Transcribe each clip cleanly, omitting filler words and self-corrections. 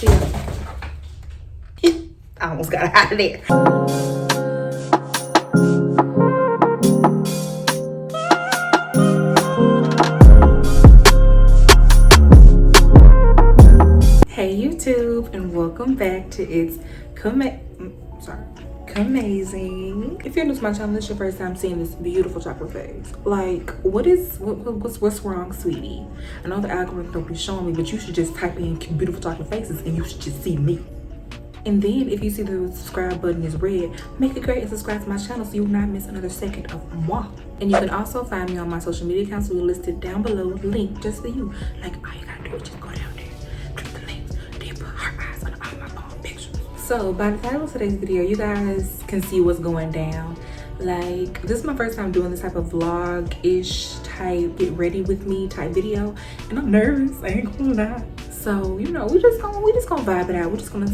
So yeah. I almost got out of there. Hey YouTube, and welcome back to It's Amazing. If you're new to my channel, this is your first time seeing this beautiful chocolate face. Like, what's wrong, sweetie? I know the algorithm don't be showing me, but you should just type in beautiful chocolate faces and you should just see me. And then if you see the subscribe button is red, make it great and subscribe to my channel so you will not miss another second of moi. And you can also find me on my social media accounts we listed down below, linked just for you. Like, all you gotta do is just go down there, click the links, then put heart eyes on all my phone pictures. So by the title of today's video, you guys can see what's going down. Like, this is my first time doing this type of vlog-ish type get ready with me type video, and I'm nervous, I ain't gonna lie. So, you know, we just gonna vibe it out. We're just gonna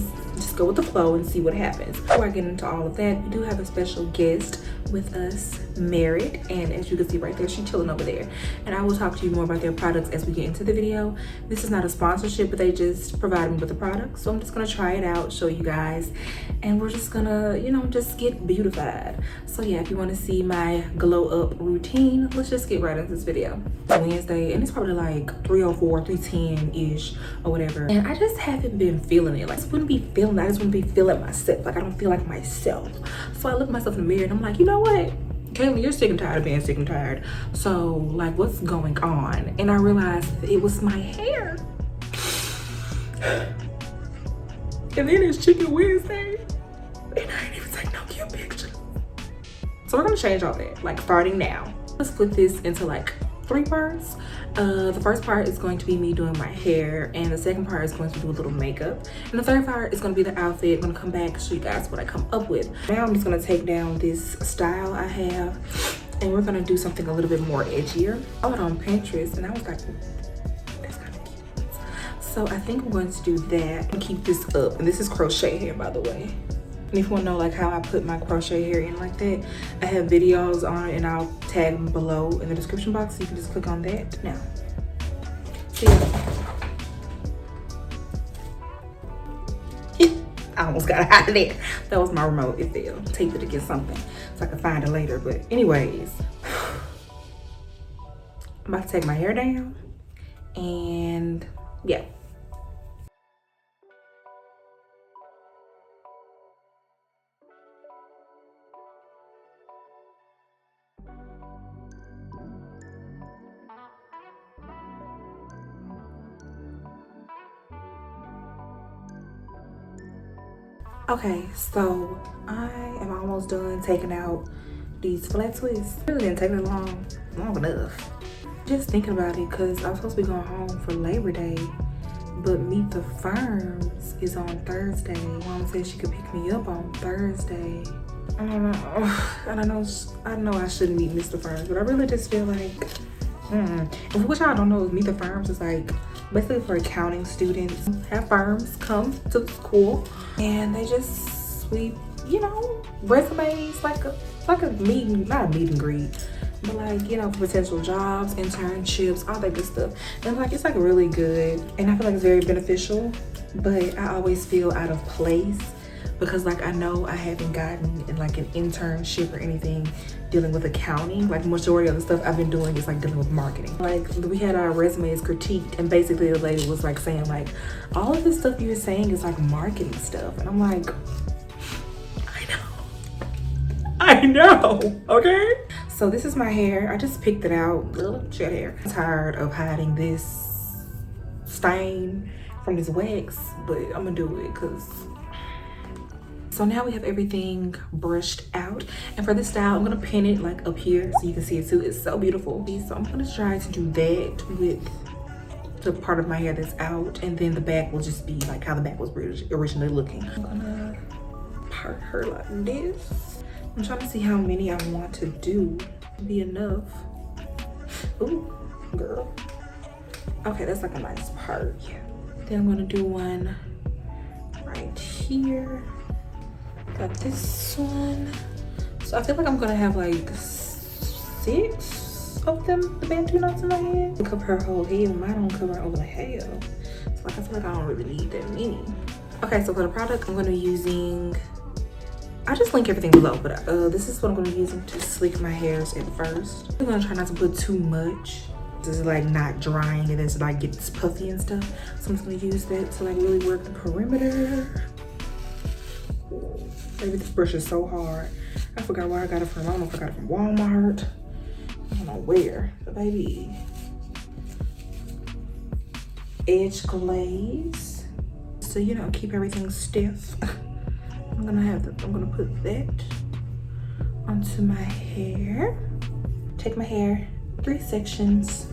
go with the flow and see what happens. Before I get into all of that, we do have a special guest with us, Married, and as you can see right there, she's chilling over there. And I will talk to you more about their products as we get into the video. This is not a sponsorship, but they just provided me with the product, so I'm just gonna try it out, show you guys, and we're just gonna, you know, just get beautified. So yeah, if you want to see my glow up routine, let's just get right into this video. It's Wednesday, and it's probably like 3:04, 3:10 ish or whatever, and I just haven't been feeling it. Like, I just wouldn't be feeling it. I just wouldn't be feeling myself. Like, I don't feel like myself. So I look at myself in the mirror and I'm like, you know what, Kayla, you're sick and tired of being sick and tired. So like, what's going on? And I realized it was my hair. And then it's Chicken Wednesday, and I ain't even take no cute picture. So we're gonna change all that, like starting now. Let's split this into like 3 parts. The first part is going to be me doing my hair, and the second part is going to do a little makeup, and the third part is going to be the outfit. I'm gonna come back and show you guys what I come up with. Now I'm just gonna take down this style I have, and we're gonna do something a little bit more edgier. I went on Pinterest and I was like, that's kind of cute. So I think I'm going to do that and keep this up. And this is crochet hair, by the way. And if you want to know like how I put my crochet hair in like that, I have videos on it, and I'll tag them below in the description box, so you can just click on that now. See ya. I almost got out of there. That was my remote. It fell. Tape it against something so I can find it later. But anyways, I'm about to take my hair down, and yeah. Okay, so I am almost done taking out these flat twists. It really didn't take that long enough. Just thinking about it, because I'm supposed to be going home for Labor Day, but Meet the Firms is on Thursday. Mom said she could pick me up on Thursday. I don't know. I know I shouldn't meet Mr. Firms, but I really just feel like, And for which I don't know, Meet the Firms is like basically for accounting students. Have firms come to the school and they just sweep, you know, resumes, like a meeting, not a meet and greet, but like, you know, for potential jobs, internships, all that good stuff. And like, it's like really good, and I feel like it's very beneficial, but I always feel out of place because like I know I haven't gotten in like an internship or anything dealing with accounting. Like, majority of the stuff I've been doing is like dealing with marketing. Like, we had our resumes critiqued, and basically the lady was like saying like, all of this stuff you're saying is like marketing stuff, and I'm like, I know, okay? So this is my hair. I just picked it out. Little shed hair. I'm tired of hiding this stain from this wax, but I'm gonna do it because. So now we have everything brushed out, and for this style I'm gonna pin it like up here so you can see it too. It's so beautiful. So I'm gonna try to do that with the part of my hair that's out, and then the back will just be like how the back was originally looking. I'm gonna part her like this. I'm trying to see how many I want to do to be enough. Ooh, girl. Okay, that's like a nice part. Yeah. Then I'm gonna do one right here. Got this one. So I feel like I'm gonna have like 6 of them, the bantu knots in my head. Cover her whole head, mine don't cover over the hair. So like, I feel like I don't really need that many. Okay, so for the product I'm going to be using, I'll just link everything below, but this is what I'm going to be using to sleek my hairs at first. I'm going to try not to put too much. This is like not drying and it's like gets puffy and stuff. So I'm just going to use that to like really work the perimeter. Baby, this brush is so hard. I forgot where I got it from. I don't know if I got it from Walmart. I don't know where, but baby. Edge glaze. So, you know, keep everything stiff. I'm gonna put that onto my hair. Take my hair 3 sections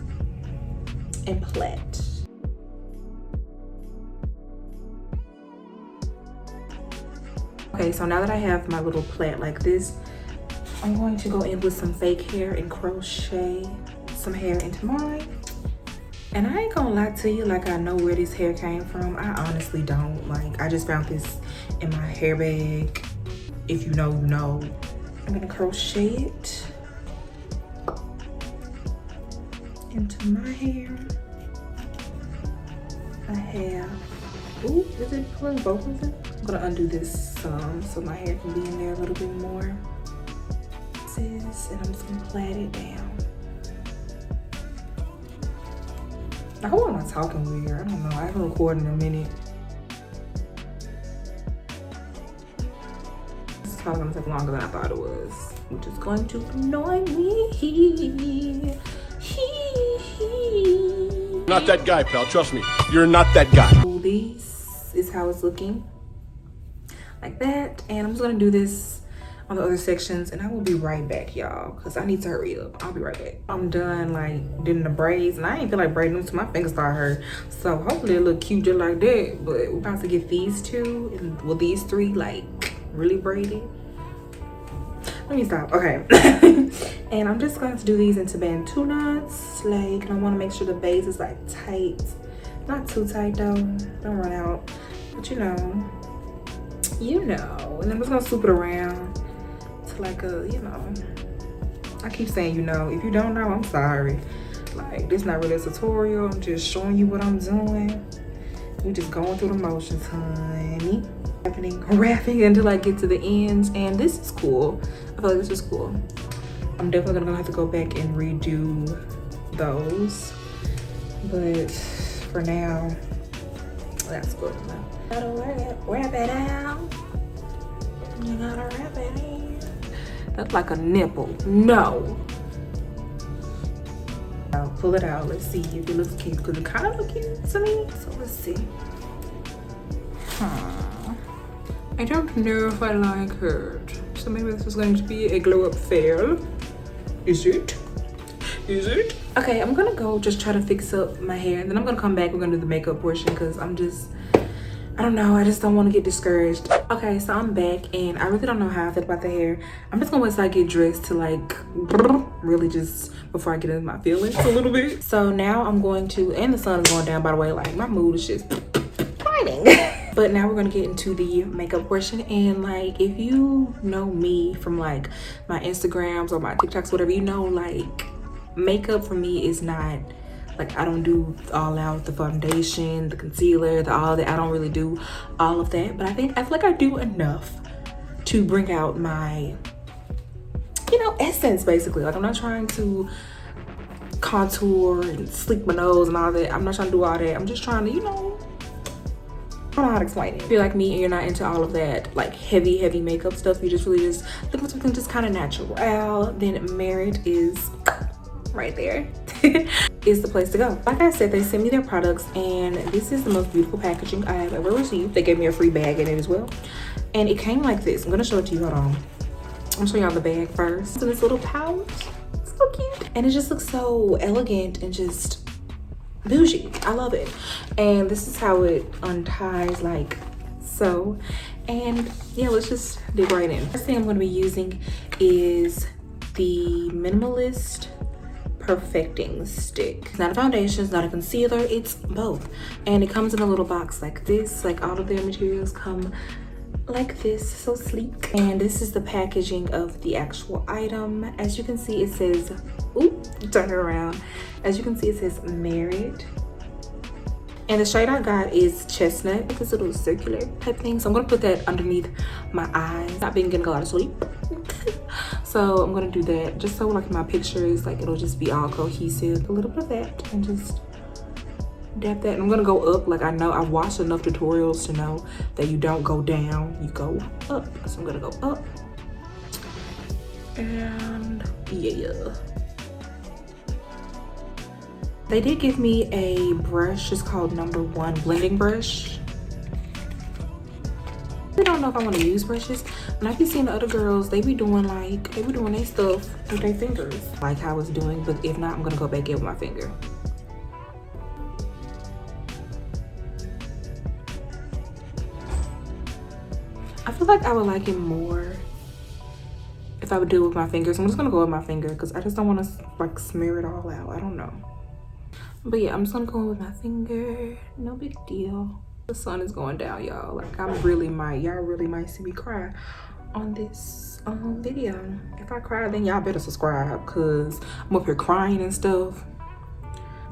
and plait. Okay, so now that I have my little plait like this, I'm going to go in with some fake hair and crochet some hair into mine. And I ain't gonna lie to you, like I know where this hair came from. I honestly don't. Like, I just found this in my hair bag. If you know, you know. I'm gonna crochet it into my hair. I have, ooh, is it pulling both of them? I'm gonna undo this some so my hair can be in there a little bit more. And I'm just gonna plait it down. I hope I'm not talking weird. I don't know. I haven't recorded in a minute. This is probably gonna take longer than I thought it was, which is going to annoy me. Not that guy, pal. Trust me. You're not that guy. This is how it's looking. Like that. And I'm just gonna do this on the other sections and I will be right back, y'all, because I need to hurry up. I'll be right back. I'm done like doing the braids and I ain't feel like braiding them till my fingers start hurt. So hopefully it look cute just like that. But we're about to get these 2 and well, these 3 like really braided. Let me stop. Okay. And I'm just going to do these into bantu knots. Like, I want to make sure the base is like tight. Not too tight though. Don't run out. But you know. And then I'm just gonna swoop it around to like a, you know, I keep saying, you know, if you don't know, I'm sorry. Like, this not really a tutorial. I'm just showing you what I'm doing. We just going through the motions, honey. Wrapping until I get to the ends, and this is cool. I feel like this is cool. I'm definitely gonna have to go back and redo those, but for now, that's good enough. Gotta wrap it out. You gotta wrap it in. That's like a nipple. No. I'll pull it out. Let's see if it looks cute, because it kind of looks cute to me. So let's see. I don't know if I like it. So maybe this is going to be a glow up fail. Is it? Is it? Okay, I'm gonna go just try to fix up my hair, and then I'm gonna come back. We're gonna do the makeup portion because I don't know, I just don't want to get discouraged. Okay, so I'm back and I really don't know how I feel about the hair. I'm just gonna wait till I get dressed to like really just before I get into my feelings a little bit. So now I'm going to, and the sun is going down by the way, like my mood is just fighting. But now we're gonna get into the makeup portion, and like if you know me from like my Instagrams or my TikToks, whatever, you know, like makeup for me is not like, I don't do all out the foundation, the concealer, the all that. I don't really do all of that, but I feel like I do enough to bring out my, you know, essence basically. Like, I'm not trying to contour and sleek my nose and all that. I'm not trying to do all that. I'm just trying to, you know, I don't know how to explain it. If you're like me and you're not into all of that like heavy makeup stuff, you just really just look for something just kind of natural, then Merit is right there. Is the place to go. Like I said, they sent me their products, and this is the most beautiful packaging I have ever received. They gave me a free bag in it as well, and it came like this. I'm gonna show it to you. Hold on. I'm gonna show y'all the bag first. So this little pouch, so cute, and it just looks so elegant and just bougie. I love it. And this is how it unties, like so. And yeah, let's just dig right in. First thing I'm gonna be using is the Minimalist perfecting stick. It's not a foundation, it's not a concealer, it's both. And it comes in a little box like this. Like, all of their materials come like this, so sleek. And this is the packaging of the actual item. As you can see, it says, ooh, turn it around. As you can see, it says Merit. And the shade I got is Chestnut, like this little circular type thing. So I'm gonna put that underneath my eyes. Not been getting a lot of sleep. So I'm gonna do that just so like my pictures, like it'll just be all cohesive. A little bit of that and just dab that. And I'm gonna go up. Like I know I've watched enough tutorials to know that you don't go down, you go up. So I'm gonna go up. And yeah. They did give me a brush. It's called #1 blending brush. I don't know if I want to use brushes. When I be seeing the other girls, they be doing their stuff with their fingers, like how I was doing. But if not, I'm gonna go back in with my finger. I feel like I would like it more if I would do it with my fingers. I'm just gonna go with my finger because I just don't want to like smear it all out. I don't know. But yeah, I'm just gonna go in with my finger. No big deal. The sun is going down, y'all. Like y'all really might see me cry on this video. If I cry, then y'all better subscribe because I'm up here crying and stuff,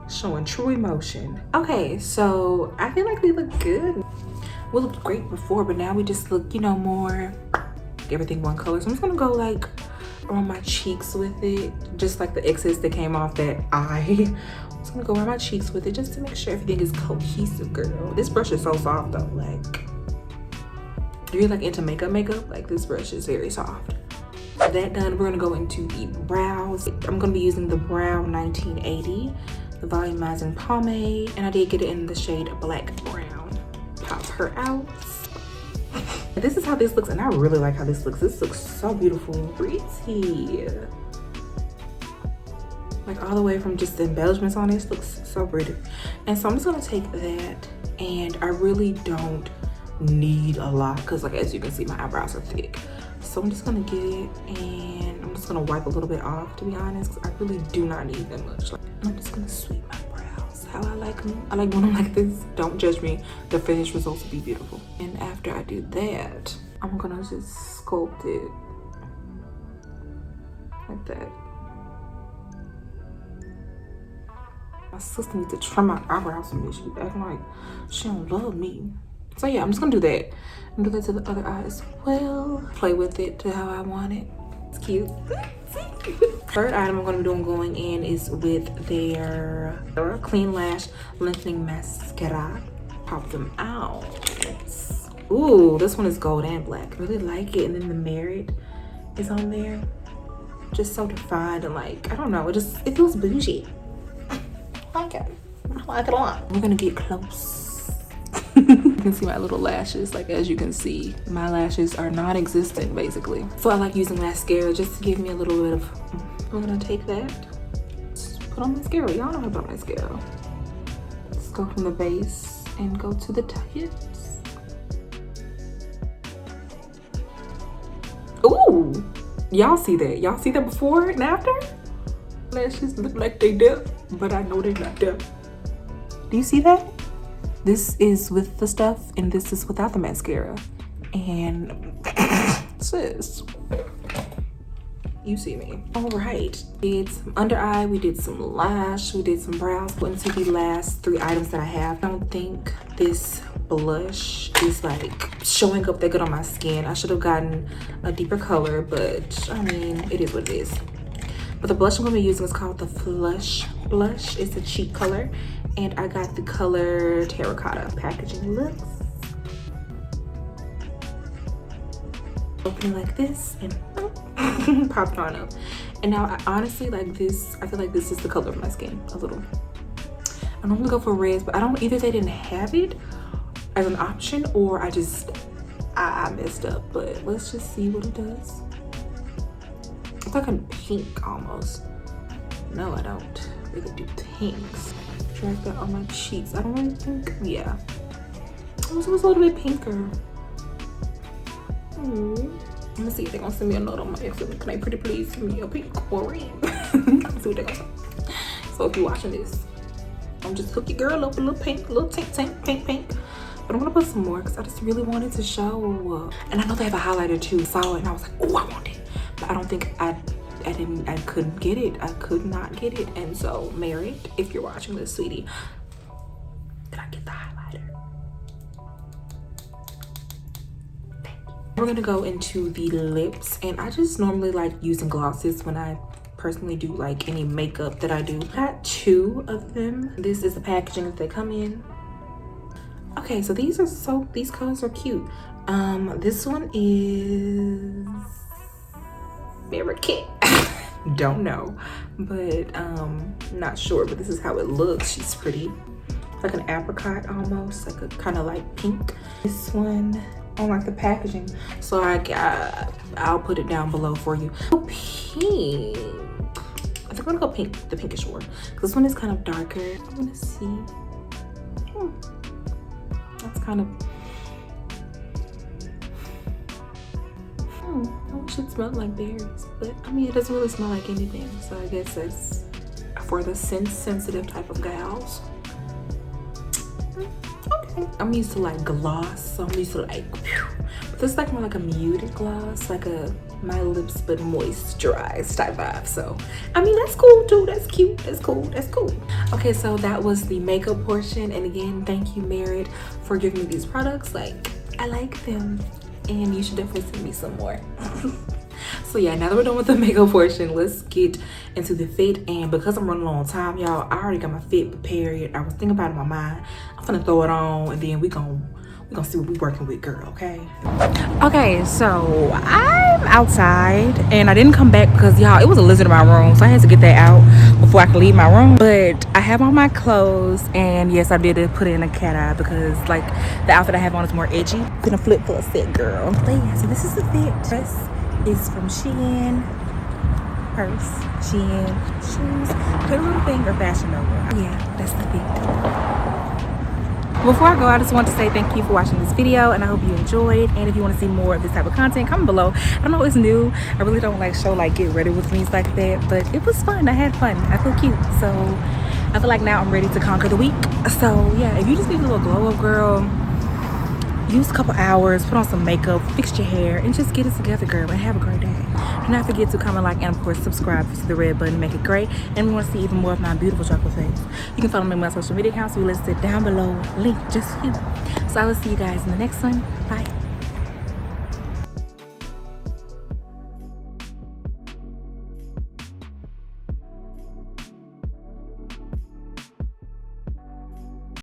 showing true emotion. Okay, so I feel like we look good. We looked great before, but now we just look, you know, more everything one color. So I'm just gonna go like around my cheeks with it, just like the excess that came off that eye. I'm just gonna go around my cheeks with it just to make sure everything is cohesive, girl. This brush is so soft though. Like, if you're like into makeup, like this brush is very soft. That done, we're gonna go into the brows. I'm gonna be using the Brown 1980, the volumizing pomade, and I did get it in the shade Black Brown. Pop her out. This is how this looks, and I really like how this looks. This looks so beautiful, pretty. Like all the way from just the embellishments on this looks so pretty. And so I'm just gonna take that, and I really don't need a lot because like as you can see, my eyebrows are thick. So I'm just gonna get it, and I'm just gonna wipe a little bit off, to be honest, because I really do not need that much. Like, I'm just gonna sweep my brows how I like them. I like doing them like this. Don't judge me. The finished results will be beautiful. And after I do that, I'm gonna just sculpt it like that. My sister needs to trim my eyebrows for me. She be acting like she don't love me. So yeah, I'm just gonna do that. And do that to the other eye as well. Play with it to how I want it. It's cute. Third item I'm gonna be doing going in is with their Clean Lash Lengthening Mascara. Pop them out. Ooh, this one is gold and black. Really like it. And then the Merit is on there. Just so defined and like, I don't know, it feels bougie. I like it. I like it a lot. We're gonna get close. You can see my little lashes. Like as you can see, my lashes are non-existent basically. So I like using mascara just to give me a little bit of, I'm gonna take that, just put on mascara. Y'all know about mascara. Let's go from the base and go to the tips. Ooh, y'all see that? Y'all see that before and after? Lashes look like they dip, but I know they're not dip. Do you see that? This is with the stuff and this is without the mascara. And sis, you see me. All right, we did some under eye, we did some lash, we did some brows. Went into the last 3 items that I have. I don't think this blush is like showing up that good on my skin. I should have gotten a deeper color, but I mean, it is what it is. But the blush I'm gonna be using is called the Flush Blush. It's a cheek color. And I got the color Terracotta. Packaging looks. Open it like this and pop it on up. And now I honestly like this. I feel like this is the color of my skin a little. I normally go for reds, but I don't, either they didn't have it as an option or I messed up. But let's just see what it does. It's like a pink almost. No, I don't really do pinks. Drag that on my cheeks. I don't really think, yeah. It was a little bit pinker. I'm gonna see if they're gonna send me a note on my Instagram. Can I pretty please send me a pink or red? Let's see what they're gonna say. So if you're watching this, I'm just hook your girl up a little pink, a little pink. But I'm gonna put some more because I just really wanted to show. And I know they have a highlighter too. Saw it and I was like, oh, I want it. But I don't think I couldn't get it. I could not get it. And so Merit, if you're watching this, sweetie, did I get the We're gonna go into the lips, and I just normally like using glosses when I personally do like any makeup that I do. I got 2 of them. This is the packaging that they come in. Okay, so these colors are cute. This one is Mary Kate. Don't know, but not sure, but this is how it looks. She's pretty. Like an apricot almost, like a kind of like pink. This one, I don't like the packaging, so I'll put it down below for you. Oh, pink. I think I'm gonna go pink, the pinkish one. This one is kind of darker. I wanna see. That's kind of. I wish it smelled like berries, but I mean, it doesn't really smell like anything. So I guess it's for the sensitive type of gals. Okay. I'm used to like gloss, so I'm used to like, but this is like more like a muted gloss, like a my lips but moisturized type vibe. So I mean, that's cool too. That's cute. That's cool. That's cool. Okay, so that was the makeup portion, and again, thank you, Merit, for giving me these products. Like, I like them, and you should definitely send me some more. So yeah, now that we're done with the makeup portion, let's get into the fit. And because I'm running low on time, y'all, I already got my fit prepared. I was thinking about it in my mind. I'm gonna throw it on, and then we gonna see what we working with, girl. Okay. Okay, so I'm outside, and I didn't come back because y'all, it was a lizard in my room, so I had to get that out before I could leave my room. But I have on my clothes, and yes, I did put in a cat eye because like the outfit I have on is more edgy. I'm gonna flip for a set, girl. But yeah, so this is the fit. Dress is from Shein. Purse, Shein, shoes, put a little thing or Fashion Nova. Yeah, that's the fit. Before I go, I just want to say thank you for watching this video, and I hope you enjoyed. And if you want to see more of this type of content, comment below. I know it's new. I really don't like show like get ready with me like that, but it was fun. I had fun. I feel cute. So I feel like now I'm ready to conquer the week. So yeah, if you just need a little glow up, girl, use a couple hours, put on some makeup, fix your hair, and just get it together, girl, and have a great day. Do not forget to comment, like, and of course subscribe to the red button, make it great. And if you want to see even more of my beautiful chocolate face, you can follow me on my social media accounts. We listed down below, link just for you. So I will see you guys in the next one. Bye.